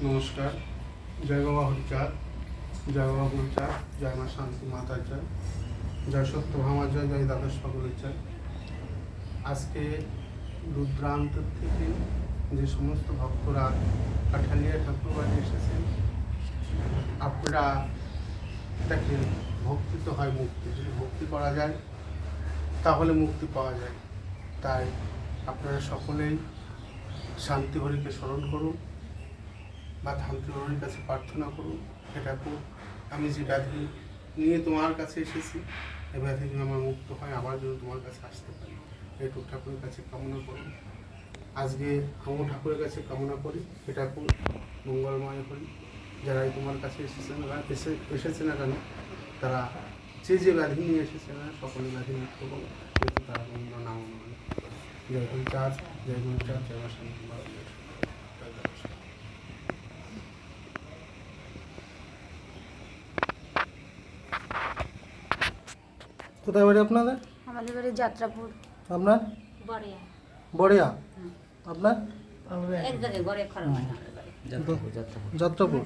নমস্কার। জয় বাবা হরিচাঁদ, জয় বাবা গুরুচাঁদ, জয় মা শান্তি মাতার জয়, জয় সত্যভামার জয়, জয় দ্বাদশ পাগলের জয়। আজকে রুদ্রান্ত থেকে যে সমস্ত ভক্তরা কাঠালিয়া ঠাকুরবাড়ি এসেছেন, আপনারা দেখেন ভক্তি তো হয় মুক্তি, যদি ভক্তি করা যায় তাহলে মুক্তি পাওয়া যায়। তাই আপনারা সকলেই শান্তিহরিকে স্মরণ করুন বা শান্তিহরির কাছে প্রার্থনা করুন, এটা আমি যে ব্যাধি নিয়ে তোমার কাছে এসেছি, এই ব্যাধি যেন আমার মুক্ত হয়, আবার যেন তোমার কাছে আসতে পারি, এইটুকু ঠাকুরের কাছে কামনা করুন। আজকে আমার ঠাকুরের কাছে কামনা করি, এ ঠাকুর মঙ্গলময় করি। যারা তোমার কাছে এসেছে না কেন, তারা যে ব্যাধি নিয়ে এসেছে না, সকলে ব্যাধি মুক্ত করো, কিন্তু তারা অন্য নাম নয়। জয় গুরুচাঁদ, জয় গুরুচাঁদ, জয় মা শান্তি মাতা। কোথায় বাড়ি আপনাদের? আমাদের বাড়ি যাত্রাপুর। আপনার? বড়িয়া। বড়িয়া। আপনার? এক জায়গায় বড়িয়া খড় যাত্রাপুর। যাত্রাপুর।